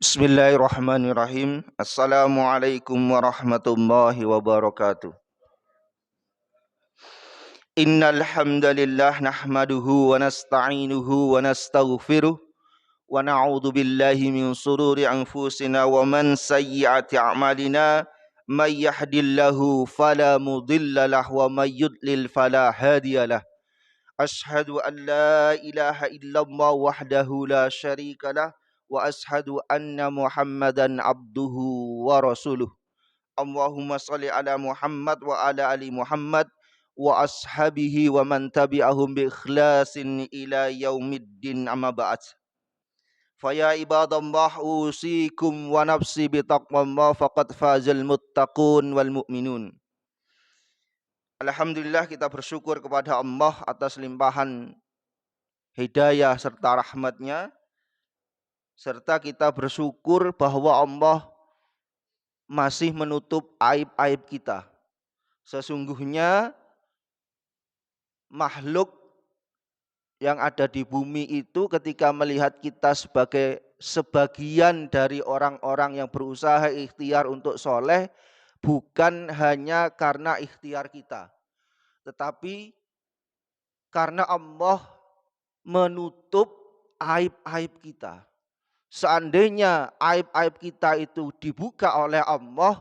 Bismillahirrahmanirrahim. Assalamualaikum warahmatullahi wabarakatuh. Innal hamdalillah nahmaduhu wa nasta'inuhu wa nastaghfiruh wa na'udzu billahi min shururi anfusina wa man sayyiati a'malina may yahdihillahu fala mudhillalah wa may yudlil fala hadiyalah. Ashhadu an la ilaha illallah wahdahu la syarikalah wa ashhadu anna Muhammadan abduhu wa rasuluh. Allahumma salli ala Muhammad wa ala ali Muhammad wa ashabihi wa man tabi'ahum bi ikhlasin ila yaumiddin amma ba'd. Faya ibadallah usikum wa nafsi bi taqwallah faqad fazal muttaqun wal mu'minun. Alhamdulillah, kita bersyukur kepada Allah atas limpahan hidayah serta rahmatnya, serta kita bersyukur bahwa Allah masih menutup aib-aib kita. Sesungguhnya makhluk yang ada di bumi itu ketika melihat kita sebagai sebagian dari orang-orang yang berusaha ikhtiar untuk soleh, bukan hanya karena ikhtiar kita, tetapi karena Allah menutup aib-aib kita. Seandainya aib-aib kita itu dibuka oleh Allah,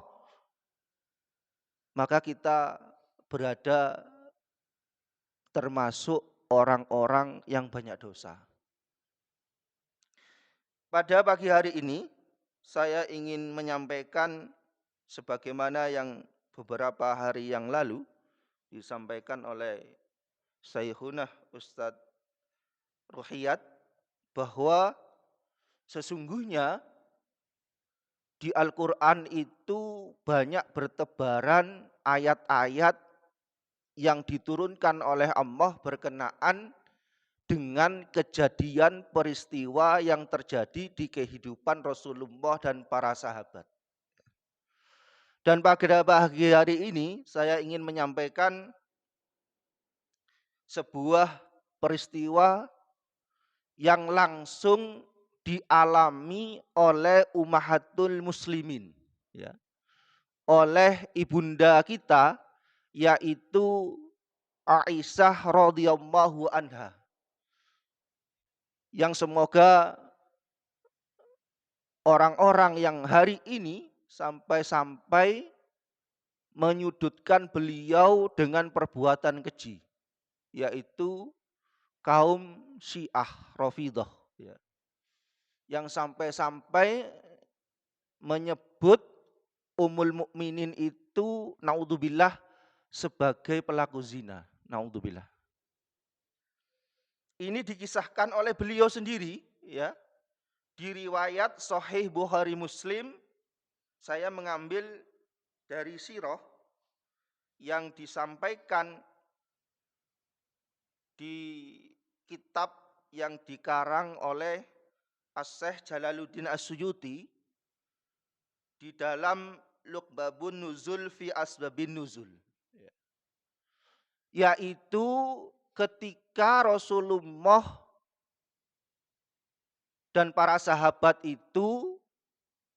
maka kita berada termasuk orang-orang yang banyak dosa. Pada pagi hari ini saya ingin menyampaikan sebagaimana yang beberapa hari yang lalu disampaikan oleh Syekhuna Ustadz Ruhiyat, bahwa sesungguhnya di Al-Quran itu banyak bertebaran ayat-ayat yang diturunkan oleh Allah berkenaan dengan kejadian peristiwa yang terjadi di kehidupan Rasulullah dan para sahabat. Dan pada pagi hari ini saya ingin menyampaikan sebuah peristiwa yang langsung dialami oleh ummahatul muslimin, ya, oleh ibunda kita, yaitu Aisyah radhiyallahu anha, yang semoga orang-orang yang hari ini sampai-sampai menyudutkan beliau dengan perbuatan keji, yaitu kaum Syiah Rafidhah, ya, yang sampai-sampai menyebut Ummul Mukminin itu naudzubillah sebagai pelaku zina. Naudzubillah. Ini dikisahkan oleh beliau sendiri, ya. Di riwayat Sahih Bukhari Muslim, saya mengambil dari sirah yang disampaikan di kitab yang dikarang oleh As-Syaikh Jalaluddin As-Suyuti di dalam Luqbabun Nuzul fi Asbabin Nuzul, yaitu ketika Rasulullah dan para sahabat itu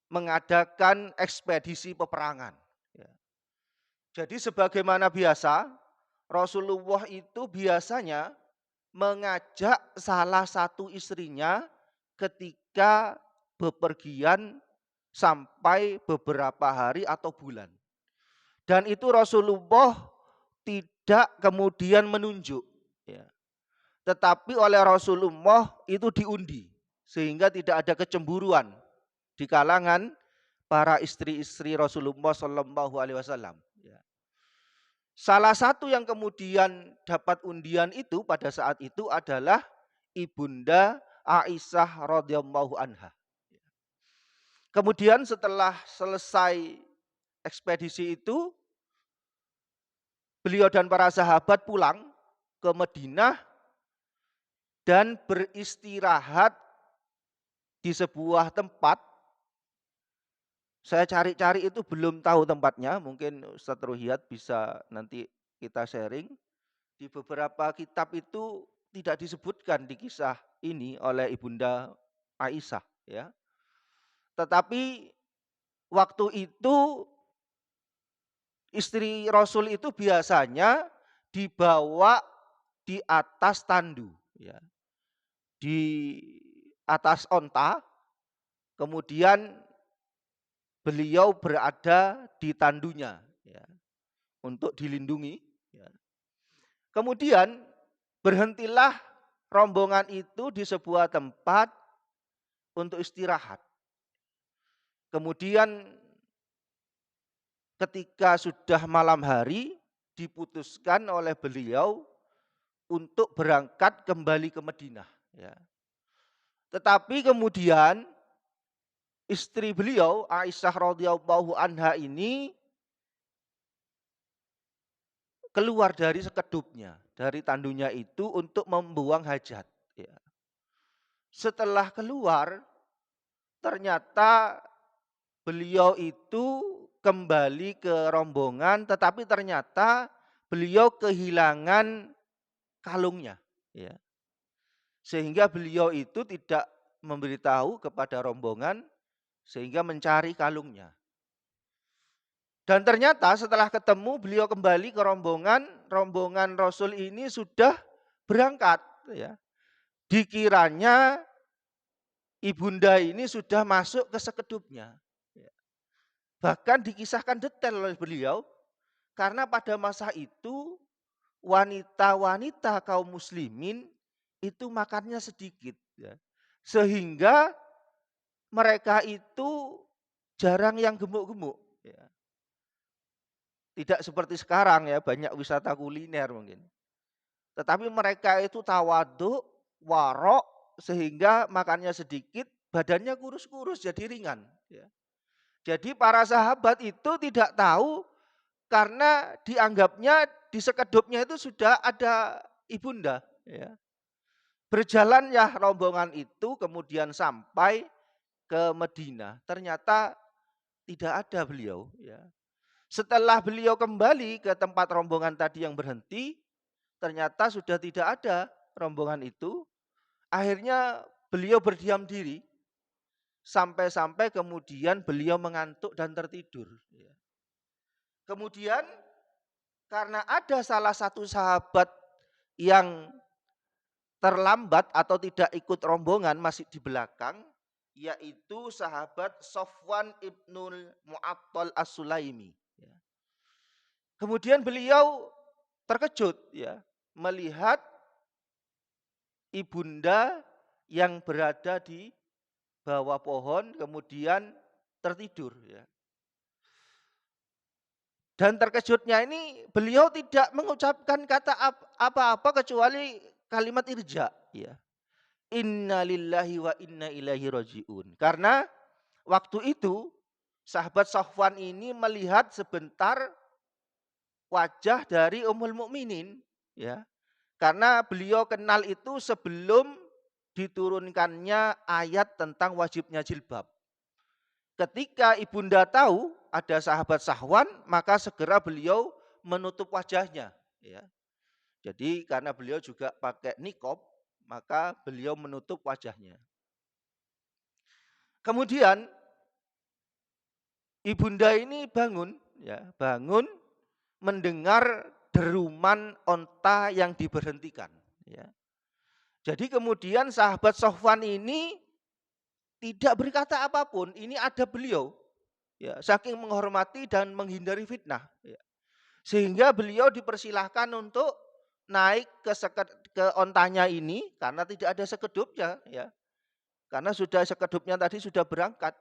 mengadakan ekspedisi peperangan. Jadi sebagaimana biasa, Rasulullah itu biasanya mengajak salah satu istrinya ketika bepergian sampai beberapa hari atau bulan. Dan itu Rasulullah tidak kemudian menunjuk, ya, tetapi oleh Rasulullah itu diundi, sehingga tidak ada kecemburuan di kalangan para istri-istri Rasulullah Shallallahu Alaihi Wasallam. Salah satu yang kemudian dapat undian itu pada saat itu adalah ibunda Aisyah radhiyallahu anha. Kemudian setelah selesai ekspedisi itu, beliau dan para sahabat pulang ke Madinah dan beristirahat di sebuah tempat. Saya cari-cari itu belum tahu tempatnya, mungkin Ustadz Ruhiyat bisa nanti kita sharing. Di beberapa kitab itu tidak disebutkan di kisah ini oleh ibunda Aisyah, ya. Tetapi waktu itu istri Rasul itu biasanya dibawa di atas tandu, ya, di atas onta, kemudian beliau berada di tandunya, ya, untuk dilindungi. Ya. Kemudian berhentilah rombongan itu di sebuah tempat untuk istirahat. Kemudian ketika sudah malam hari diputuskan oleh beliau untuk berangkat kembali ke Madinah. Ya. Tetapi kemudian istri beliau Aisyah radhiyallahu anha ini keluar dari sekedupnya, dari tandunya itu untuk membuang hajat. Ya. Setelah keluar, ternyata beliau itu kembali ke rombongan, tetapi ternyata beliau kehilangan kalungnya. Ya. Sehingga beliau itu tidak memberitahu kepada rombongan, sehingga mencari kalungnya. Dan ternyata setelah ketemu beliau kembali ke rombongan Rasul ini sudah berangkat. Ya. Dikiranya ibunda ini sudah masuk ke sekedupnya. Ya. Bahkan dikisahkan detail oleh beliau, karena pada masa itu wanita-wanita kaum muslimin itu makannya sedikit. Ya. Sehingga mereka itu jarang yang gemuk-gemuk. Ya. Tidak seperti sekarang ya, banyak wisata kuliner mungkin. Tetapi mereka itu tawaduk, warok, sehingga makannya sedikit, badannya kurus-kurus jadi ringan. Ya. Jadi para sahabat itu tidak tahu karena dianggapnya di sekedupnya itu sudah ada ibunda. Ya. Berjalan ya rombongan itu kemudian sampai ke Madinah. Ternyata tidak ada beliau. Ya. Setelah beliau kembali ke tempat rombongan tadi yang berhenti, ternyata sudah tidak ada rombongan itu. Akhirnya beliau berdiam diri sampai-sampai kemudian beliau mengantuk dan tertidur. Kemudian karena ada salah satu sahabat yang terlambat atau tidak ikut rombongan masih di belakang, yaitu sahabat Sofwan ibnul Mu'attal as-Sulaimi. Kemudian beliau terkejut ya melihat ibunda yang berada di bawah pohon kemudian tertidur ya. Dan terkejutnya ini beliau tidak mengucapkan kata apa-apa kecuali kalimat irja ya. Inna lillahi wa inna ilaihi rajiun. Karena waktu itu sahabat Safwan ini melihat sebentar wajah dari Ummul Mukminin ya. Karena beliau kenal itu sebelum diturunkannya ayat tentang wajibnya jilbab. Ketika ibunda tahu ada sahabat Sahwan, maka segera beliau menutup wajahnya. Ya. Jadi karena beliau juga pakai nikob, maka beliau menutup wajahnya. Kemudian ibunda ini bangun, ya, bangun mendengar deruman onta yang diberhentikan. Ya. Jadi kemudian sahabat Sofwan ini tidak berkata apapun, ini ada beliau. Ya, saking menghormati dan menghindari fitnah. Ya. Sehingga beliau dipersilahkan untuk naik ke ontanya ini karena tidak ada sekedupnya. Ya. Karena sudah sekedupnya tadi sudah berangkat.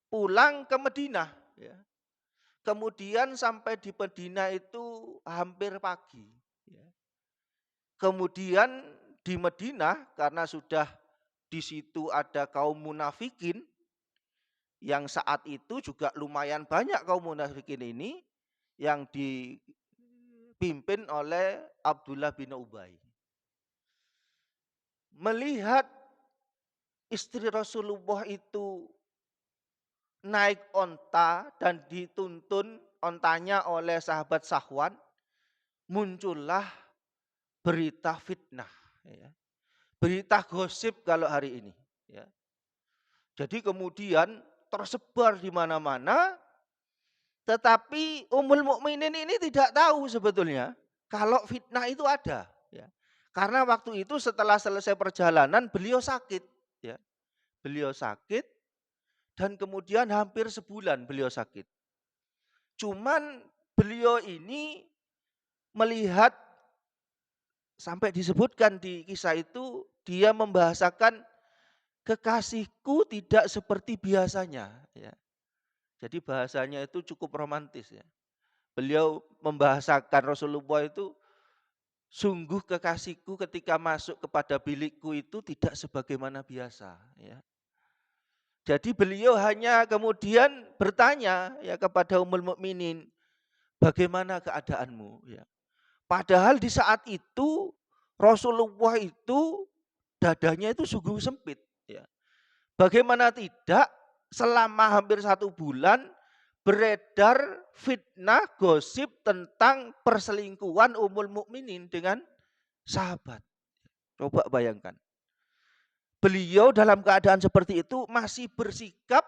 Pulang ke Madinah. Ya. Kemudian sampai di Madinah itu hampir pagi. Ya. Kemudian di Madinah karena sudah di situ ada kaum munafikin yang saat itu juga lumayan banyak kaum munafikin ini yang dipimpin oleh Abdullah bin Ubay. Melihat istri Rasulullah itu naik onta dan dituntun ontanya oleh sahabat Sahwan, muncullah berita fitnah. Ya. Berita gosip kalau hari ini. Ya. Jadi kemudian tersebar di mana-mana, tetapi Ummul Mukminin ini tidak tahu sebetulnya kalau fitnah itu ada. Ya. Karena waktu itu setelah selesai perjalanan beliau sakit. Ya. Beliau sakit dan kemudian hampir sebulan beliau sakit. Cuman beliau ini melihat, sampai disebutkan di kisah itu, dia membahasakan kekasihku tidak seperti biasanya. Ya. Jadi bahasanya itu cukup romantis ya. Beliau membahasakan Rasulullah itu, sungguh kekasihku ketika masuk kepada bilikku itu tidak sebagaimana biasa. Ya. Jadi beliau hanya kemudian bertanya ya kepada Ummul Mukminin, bagaimana keadaanmu? Ya. Padahal di saat itu Rasulullah itu dadanya itu sungguh sempit. Ya. Bagaimana tidak, selama hampir 1 bulan beredar fitnah gosip tentang perselingkuhan Ummul Mukminin dengan sahabat. Coba bayangkan. Beliau dalam keadaan seperti itu masih bersikap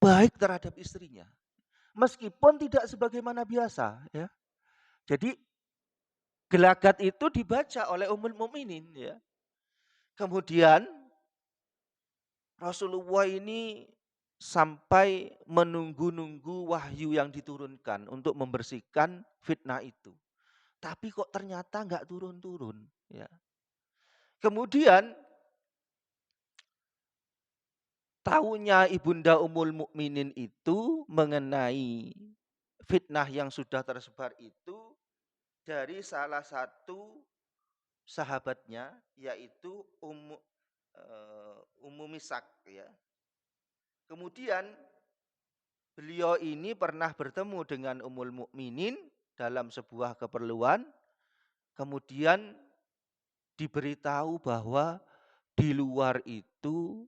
baik terhadap istrinya. Meskipun tidak sebagaimana biasa. Ya. Jadi gelagat itu dibaca oleh Ummul Mukminin. Ya. Kemudian Rasulullah ini sampai menunggu-nunggu wahyu yang diturunkan untuk membersihkan fitnah itu. Tapi kok ternyata nggak turun-turun. Ya. Kemudian tahunya Ibunda Ummul Mukminin itu mengenai fitnah yang sudah tersebar itu dari salah satu sahabatnya, yaitu Ummu Misak. Ya. Kemudian beliau ini pernah bertemu dengan Ummul Mukminin dalam sebuah keperluan, kemudian diberitahu bahwa di luar itu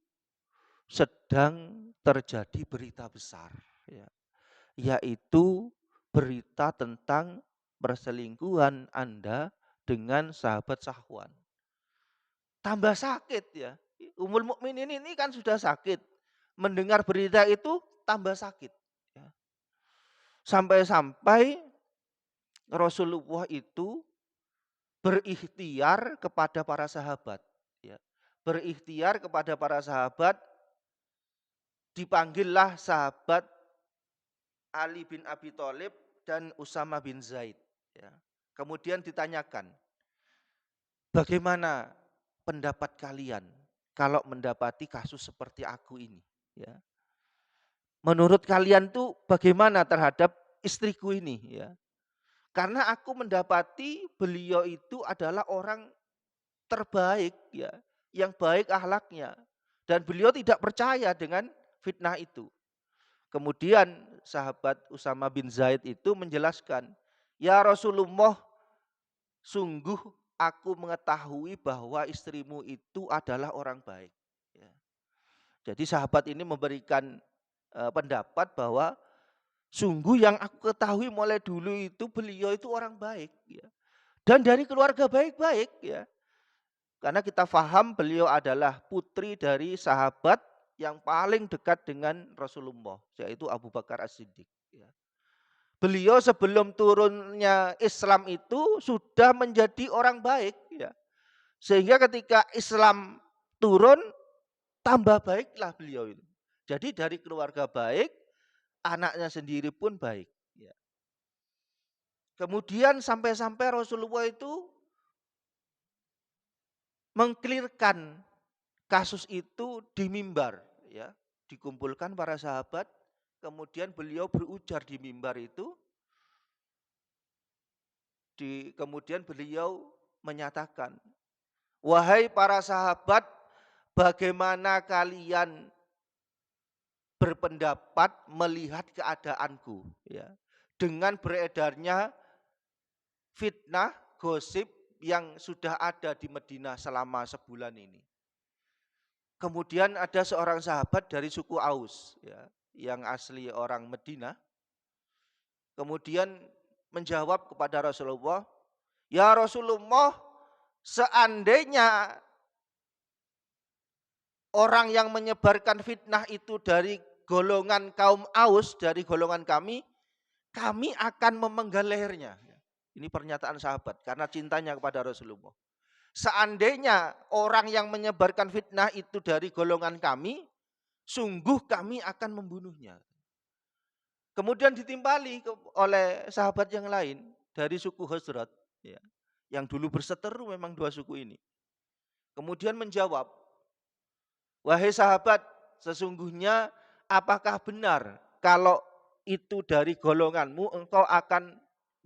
sedang terjadi berita besar, ya, yaitu berita tentang perselingkuhan Anda dengan sahabat Sahwan. Tambah sakit ya. Ummul Mukminin ini kan sudah sakit. Mendengar berita itu tambah sakit. Ya. Sampai-sampai Rasulullah itu berikhtiar kepada para sahabat. Ya. Berikhtiar kepada para sahabat, dipanggillah sahabat Ali bin Abi Thalib dan Usama bin Zaid. Ya. Kemudian ditanyakan, bagaimana pendapat kalian kalau mendapati kasus seperti aku ini? Ya. Menurut kalian tuh bagaimana terhadap istriku ini? Ya. Karena aku mendapati beliau itu adalah orang terbaik, ya, yang baik akhlaknya, dan beliau tidak percaya dengan fitnah itu. Kemudian sahabat Usama bin Zaid itu menjelaskan, ya Rasulullah, sungguh aku mengetahui bahwa istrimu itu adalah orang baik. Ya. Jadi sahabat ini memberikan pendapat bahwa sungguh yang aku ketahui mulai dulu itu beliau itu orang baik. Ya. Dan dari keluarga baik-baik. Ya. Karena kita faham beliau adalah putri dari sahabat yang paling dekat dengan Rasulullah, yaitu Abu Bakar As-Siddiq. Ya. Beliau sebelum turunnya Islam itu sudah menjadi orang baik. Ya. Sehingga ketika Islam turun, tambah baiklah beliau itu. Jadi dari keluarga baik, anaknya sendiri pun baik. Ya. Kemudian sampai-sampai Rasulullah itu mengklirkan kasus itu di mimbar. Ya. Dikumpulkan para sahabat, kemudian beliau berujar di mimbar itu, kemudian beliau menyatakan, wahai para sahabat, bagaimana kalian berpendapat melihat keadaanku, ya, dengan beredarnya fitnah, gosip yang sudah ada di Madinah selama sebulan ini. Kemudian ada seorang sahabat dari suku Aus, ya, yang asli orang Madinah, kemudian menjawab kepada Rasulullah, ya Rasulullah, seandainya orang yang menyebarkan fitnah itu dari golongan kaum Aus, dari golongan kami akan memenggal lehernya. Ini pernyataan sahabat karena cintanya kepada Rasulullah. Seandainya orang yang menyebarkan fitnah itu dari golongan kami, sungguh kami akan membunuhnya. Kemudian ditimpali oleh sahabat yang lain dari suku Khazraj, ya, yang dulu berseteru memang dua suku ini. Kemudian menjawab, wahai sahabat, sesungguhnya apakah benar kalau itu dari golonganmu engkau akan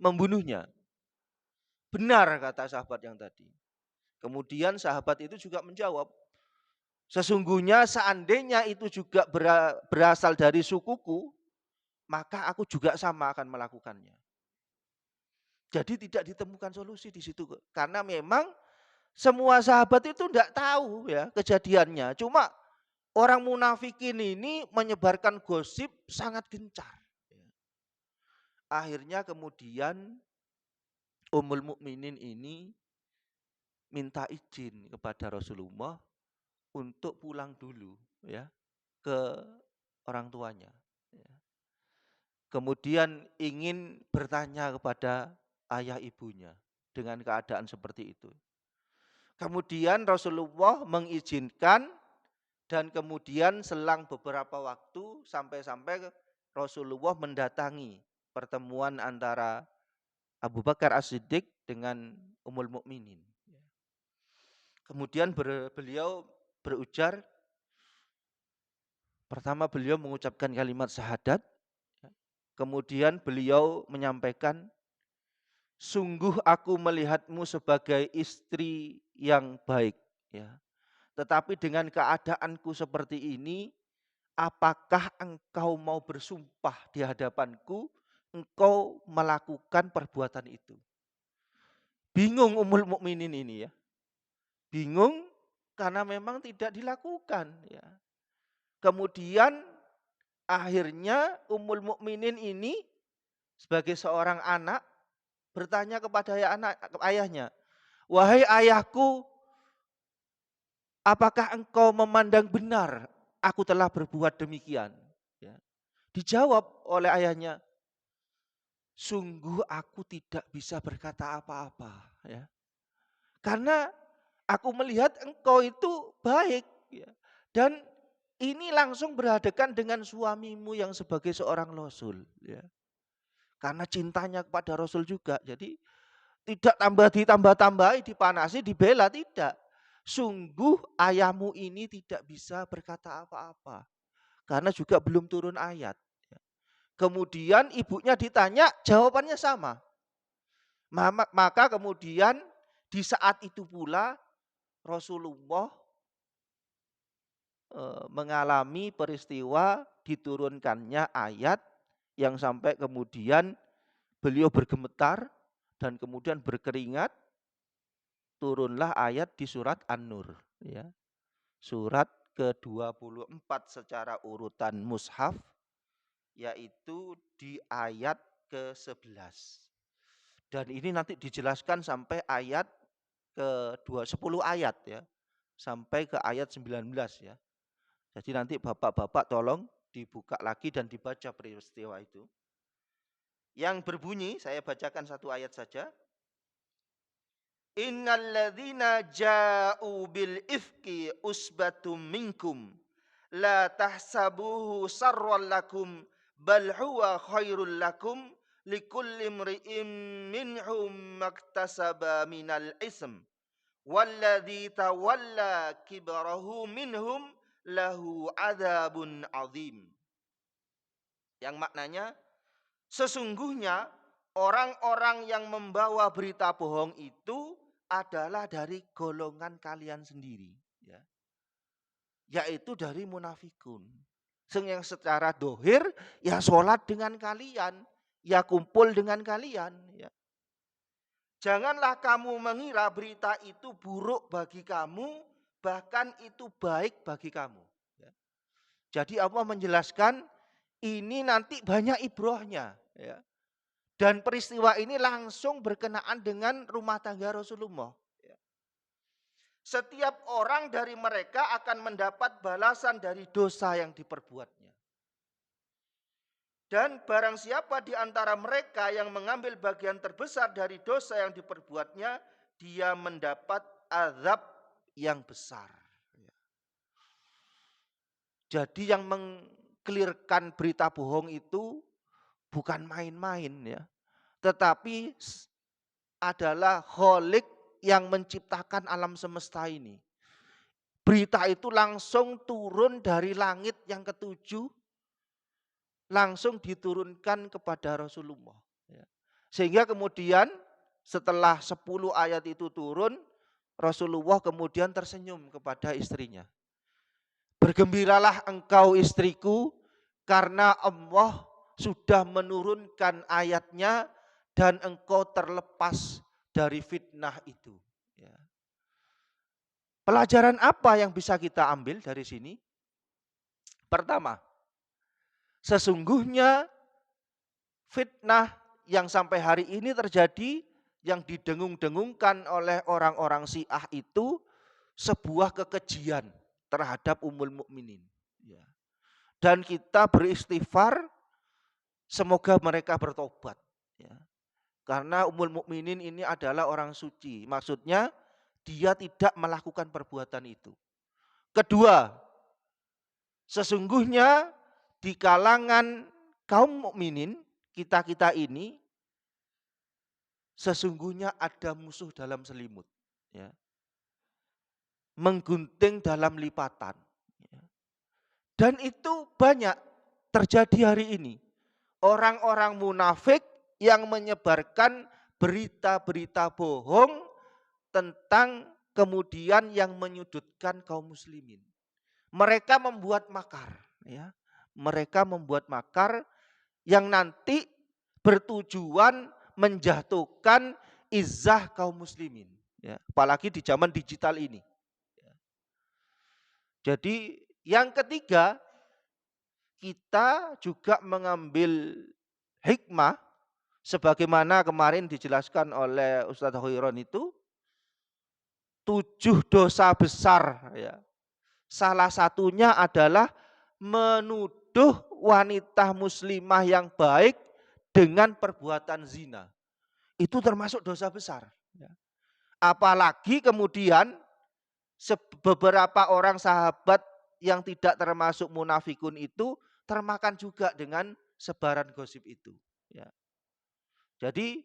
membunuhnya? Benar, kata sahabat yang tadi. Kemudian sahabat itu juga menjawab, sesungguhnya seandainya itu juga berasal dari sukuku, maka aku juga sama akan melakukannya. Jadi tidak ditemukan solusi di situ. Karena memang semua sahabat itu tidak tahu ya kejadiannya. Cuma orang munafikin ini menyebarkan gosip sangat gencar. Akhirnya kemudian Ummul Mukminin ini minta izin kepada Rasulullah untuk pulang dulu ya ke orang tuanya. Kemudian ingin bertanya kepada ayah ibunya dengan keadaan seperti itu. Kemudian Rasulullah mengizinkan dan kemudian selang beberapa waktu sampai-sampai Rasulullah mendatangi pertemuan antara Abu Bakar As-Siddiq dengan Ummul Mukminin. Kemudian beliau berujar, pertama beliau mengucapkan kalimat syahadat, kemudian beliau menyampaikan, sungguh aku melihatmu sebagai istri yang baik. Ya. Tetapi dengan keadaanku seperti ini, apakah engkau mau bersumpah di hadapanku, engkau melakukan perbuatan itu? Bingung Ummul Mukminin ini ya. Bingung karena memang tidak dilakukan. Ya. Kemudian akhirnya Ummul Mukminin ini sebagai seorang anak bertanya kepada ayahnya, wahai ayahku, apakah engkau memandang benar aku telah berbuat demikian? Ya. Dijawab oleh ayahnya, sungguh aku tidak bisa berkata apa-apa. Ya. Karena aku melihat engkau itu baik. Ya. Dan ini langsung berhadapan dengan suamimu yang sebagai seorang Rasul. Ya. Karena cintanya kepada Rasul juga. Jadi tidak ditambah-tambahi, dipanasi, dibela, tidak. Sungguh ayahmu ini tidak bisa berkata apa-apa. Karena juga belum turun ayat. Kemudian ibunya ditanya, jawabannya sama. Maka kemudian di saat itu pula Rasulullah mengalami peristiwa diturunkannya ayat yang sampai kemudian beliau bergemetar dan kemudian berkeringat, turunlah ayat di surat An-Nur. Ya. Surat ke-24 secara urutan mushaf, yaitu di ayat ke-11. Dan ini nanti dijelaskan sampai ayat ke-10 ayat ya. Sampai ke ayat 19 ya. Jadi nanti bapak-bapak tolong dibuka lagi dan dibaca peristiwa itu. Yang berbunyi, saya bacakan satu ayat saja. Innalladzina ja'u bil ifki usbatum minkum la tahsabuhu sarran lakum bal huwa khairul lakum likulli imri'in minhum maktasaba minal ism walladzi tawalla kibrahu minhum lahu adzabun azim. Yang maknanya, sesungguhnya orang-orang yang membawa berita bohong itu adalah dari golongan kalian sendiri, ya. Yaitu dari munafikun. Yang secara dohir ya sholat dengan kalian, ya kumpul dengan kalian. Ya. Janganlah kamu mengira berita itu buruk bagi kamu, bahkan itu baik bagi kamu. Ya. Jadi Allah menjelaskan ini nanti banyak ibrohnya. Ya. Dan peristiwa ini langsung berkenaan dengan rumah tangga Rasulullah. Setiap orang dari mereka akan mendapat balasan dari dosa yang diperbuatnya. Dan barang siapa di antara mereka yang mengambil bagian terbesar dari dosa yang diperbuatnya, dia mendapat azab yang besar. Jadi yang mengkelirkan berita bohong itu bukan main-main ya. Tetapi adalah Khalik yang menciptakan alam semesta ini. Berita itu langsung turun dari langit yang ketujuh, langsung diturunkan kepada Rasulullah. Sehingga kemudian setelah 10 ayat itu turun, Rasulullah kemudian tersenyum kepada istrinya. Bergembiralah engkau istriku, karena Allah sudah menurunkan ayatnya dan engkau terlepas dari fitnah itu. Pelajaran apa yang bisa kita ambil dari sini? Pertama, sesungguhnya fitnah yang sampai hari ini terjadi, yang didengung-dengungkan oleh orang-orang Syiah itu sebuah kekejian terhadap Ummul Mukminin. Dan kita beristighfar semoga mereka bertobat. Karena Ummul Mukminin ini adalah orang suci. Maksudnya dia tidak melakukan perbuatan itu. Kedua, sesungguhnya di kalangan kaum mukminin kita-kita ini sesungguhnya ada musuh dalam selimut. Menggunting dalam lipatan. Dan itu banyak terjadi hari ini. Orang-orang munafik yang menyebarkan berita-berita bohong tentang kemudian yang menyudutkan kaum muslimin. Mereka membuat makar. Mereka membuat makar yang nanti bertujuan menjatuhkan izzah kaum muslimin. Apalagi di zaman digital ini. Jadi yang ketiga, kita juga mengambil hikmah sebagaimana kemarin dijelaskan oleh Ustadz Hoiron itu 7 dosa besar. Salah satunya adalah menuduh wanita muslimah yang baik dengan perbuatan zina. Itu termasuk dosa besar. Apalagi kemudian beberapa orang sahabat yang tidak termasuk munafikun itu termakan juga dengan sebaran gosip itu. Jadi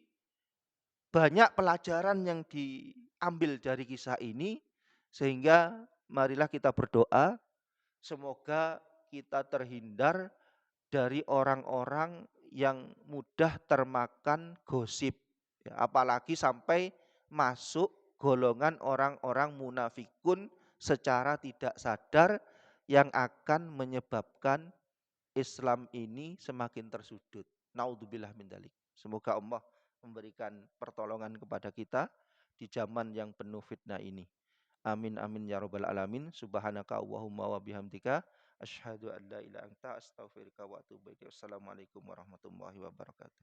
banyak pelajaran yang diambil dari kisah ini, sehingga marilah kita berdoa semoga kita terhindar dari orang-orang yang mudah termakan gosip. Apalagi sampai masuk golongan orang-orang munafikun secara tidak sadar yang akan menyebabkan Islam ini semakin tersudut. Naudzubillah min dzalik. Semoga Allah memberikan pertolongan kepada kita di zaman yang penuh fitnah ini. Amin amin ya rabbal alamin. Subhanaka Allahumma wa bihamdika asyhadu an la ilaha illa anta astaghfiruka wa atubu ilaik. Wassalamualaikum warahmatullahi wabarakatuh.